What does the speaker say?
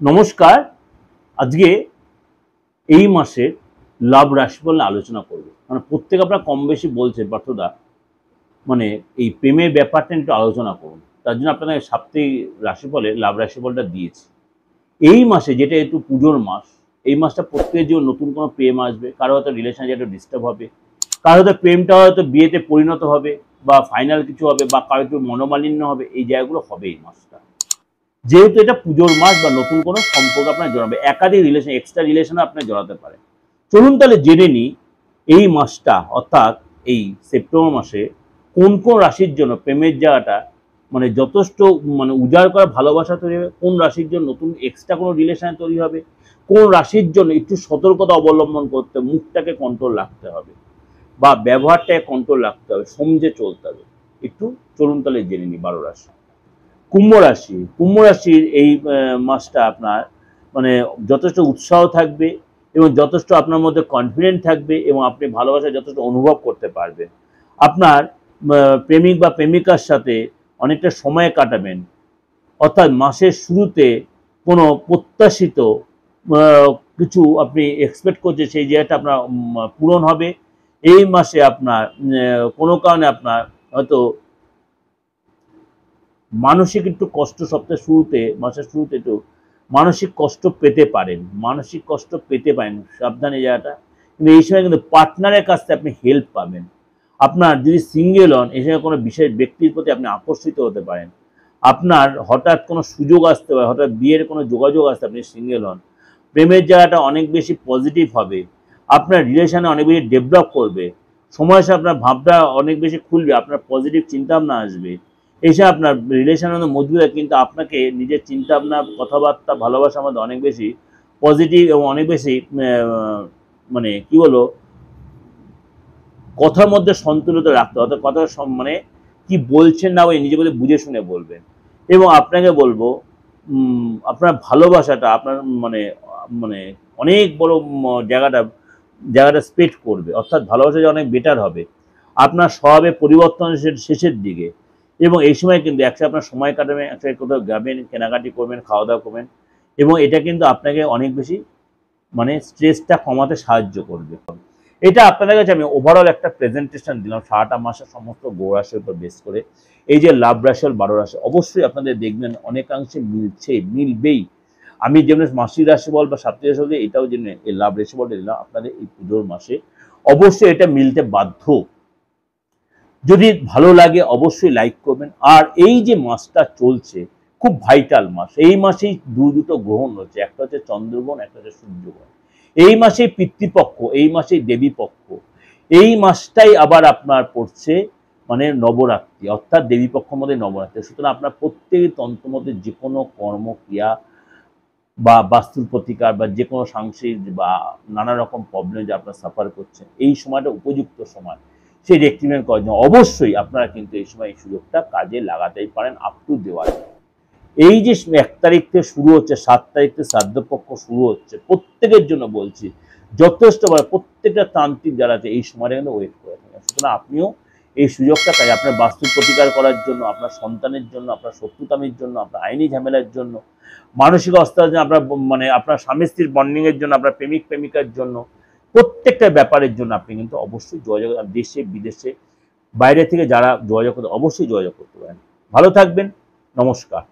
নমস্কার। আজকে এই মাসের লাভ রাশিফল নিয়ে আলোচনা করব। মানে প্রত্যেক আপনারা কম বেশি বলছেন পার্থদা, মানে এই প্রেমের ব্যাপারটা একটু আলোচনা করুন। তার জন্য আপনাদের সাপ্তাহিক রাশিফলে লাভ রাশিফলটা দিয়েছি। এই মাসে যেটা একটু পুজোর মাস, এই মাসটা প্রত্যেকের জন্য নতুন কোনো প্রেম আসবে, কারো হয়তো রিলেশনে একটু ডিস্টার্ব হবে, কারো হয়তো প্রেমটা হয়তো বিয়েতে পরিণত হবে বা ফাইনাল কিছু হবে, বা কারো একটু মনোমালিন্য হবে। এই জায়গাগুলো হবে এই মাসটা, যেহেতু এটা পুজোর মাস বা নতুন কোনো সম্পর্ক আপনার জড়াবে, একাধিক রিলেশন এক্সট্রা রিলেশনে আপনার জড়াতে পারে। চলুন তাহলে জেনে নিই এই মাসটা অর্থাৎ এই সেপ্টেম্বর মাসে কোন কোন রাশির জন্য প্রেমের জায়গাটা মানে যথেষ্ট মানে উজাড় করা ভালোবাসা তৈরি হবে, কোন রাশির জন্য নতুন এক্সট্রা কোনো রিলেশন তৈরি হবে, কোন রাশির জন্য একটু সতর্কতা অবলম্বন করতে, মুখটাকে কন্ট্রোল রাখতে হবে বা ব্যবহারটাকে কন্ট্রোল রাখতে হবে, সমঝে চলতে হবে। একটু চলুন তাহলে জেনে নিই 12 রাশি। কুম্ভ রাশির এই মাসটা আপনার মানে যথেষ্ট উৎসাহ থাকবে এবং যথেষ্ট আপনার মধ্যে কনফিডেন্ট থাকবে এবং আপনি ভালোবাসা যথেষ্ট অনুভব করতে পারবেন। আপনার প্রেমিক বা প্রেমিকার সাথে অনেকটা সময় কাটাবেন, অর্থাৎ মাসের শুরুতে কোনো প্রত্যাশিত কিছু আপনি এক্সপেক্ট করছেন, সেই জায়গাটা আপনার পূরণ হবে। এই মাসে আপনার কোনো কারণে আপনার হয়তো মানসিক একটু কষ্ট, সপ্তাহের শুরুতে মাসের শুরুতে একটু মানসিক কষ্ট পেতে পারেন, সাবধানে জায়গাটা। কিন্তু এই সময় কিন্তু পার্টনারের কাছ থেকে আপনি হেল্প পাবেন। আপনার যদি সিঙ্গেল হন, এই সময় কোনো বিশেষ ব্যক্তির প্রতি আপনি আকর্ষিত হতে পারেন। আপনার হঠাৎ কোনো সুযোগ আসতে পারে, হঠাৎ বিয়ের কোনো যোগাযোগ আসতে, আপনি সিঙ্গেল হন, প্রেমের জায়গাটা অনেক বেশি পজিটিভ হবে, আপনার রিলেশনে অনেক বেশি ডেভেলপ করবে, সময়ের সাথে আপনার ভাবটা অনেক বেশি খুলবে, আপনার পজিটিভ চিন্তাভাবনা আসবে, এসে আপনার রিলেশনের মজবুত হয়। কিন্তু আপনাকে নিজের চিন্তাভাবনা, কথাবার্তা, ভালোবাসার মধ্যে অনেক বেশি পজিটিভ এবং অনেক বেশি মানে কি বলো, কথার মধ্যে সন্তুলিত রাখতে, অর্থাৎ কথা মানে কি বলছেন না ওই নিজে বলে বুঝে শুনে বলবেন। এবং আপনাকে বলবো আপনার ভালোবাসাটা আপনার মানে মানে অনেক বড় জায়গাটা স্প্রেড করবে, অর্থাৎ ভালোবাসা অনেক বেটার হবে। আপনার স্বভাবে পরিবর্তন শেষের দিকে, এবং এই সময় কিন্তু একসাথে আপনার সময় কাটাবেন, একসাথে কোথাও যাবেন, কেনাকাটি করবেন, খাওয়া দাওয়া করবেন, এবং এটা কিন্তু আপনাকে অনেক বেশি মানে স্ট্রেসটা কমাতে সাহায্য করবে। এটা আপনাদের কাছে আমি ওভারঅল একটা প্রেজেন্টেশন দিলাম সারাটা মাসের সমস্ত গ্রহ রাশির উপর বেস করে। এই যে লাভ রাশি আর 12 রাশি, অবশ্যই আপনাদের দেখবেন অনেকাংশে মিলবেই। আমি যেমন মাসিক রাশি বল বা সাপ্তাহিক রাশি বল, এটাও যেমন এই লাভ রাশি বলটা দিলাম আপনাদের এই পুজোর মাসে, অবশ্যই এটা মিলতে বাধ্য। যদি ভালো লাগে অবশ্যই লাইক করবেন। আর এই যে মাসটা চলছে খুব ভাইটাল মাস, এই মাসেই দুটো গ্রহণ হচ্ছে, একটা হচ্ছে চন্দ্রগ্রহণ, একটা হচ্ছে সূর্যগ্রহণ। এই মাসেই পিতৃপক্ষ, এই মাসেই দেবীপক্ষ, এই মাসটাই আবার আপনার পড়ছে মানে নবরাত্রি, অর্থাৎ দেবীপক্ষ মধ্যে নবরাত্রি। সুতরাং আপনার প্রত্যেকের তন্ত্রমতে যে কোনো কর্মক্রিয়া বা বাস্তুর প্রতিকার বা যে কোনো সাংসারিক বা নানা রকম প্রবলেম যে আপনারা সাফার করছেন, এই সময়টা উপযুক্ত সময় সেই রেক্টিফাই করার জন্য অবশ্যই আপনারা কিন্তু এই সময় এই সুযোগটা কাজে লাগাতেই পারেন। আপ টু দেওয়ালি এই যে 1 তারিখ থেকে শুরু হচ্ছে, 7 তারিখ থেকে শ্রাদ্ধপক্ষ শুরু হচ্ছে, প্রত্যেকের জন্য বলছি যথেষ্ট প্রত্যেকটা তান্ত্রিক যারা আছে এই সময়টা কিন্তু ওয়েট করে থাকে। সুতরাং আপনিও এই সুযোগটা কাজে, আপনার বাস্তু প্রতিকার করার জন্য, আপনার সন্তানের জন্য, আপনার শত্রুতামির জন্য, আপনার আইনি ঝামেলার জন্য, মানসিক অবস্থার জন্য, আপনার মানে আপনার স্বামী স্ত্রীর বন্ডিংয়ের জন্য, আপনার প্রেমিক প্রেমিকার জন্য, প্রত্যেকটা ব্যাপারের জন্য আপনি কিন্তু অবশ্যই যোগাযোগ, দেশে বিদেশে বাইরে থেকে যারা যোগাযোগ করতে অবশ্যই যোগাযোগ করতে পারেন। ভালো থাকবেন, নমস্কার।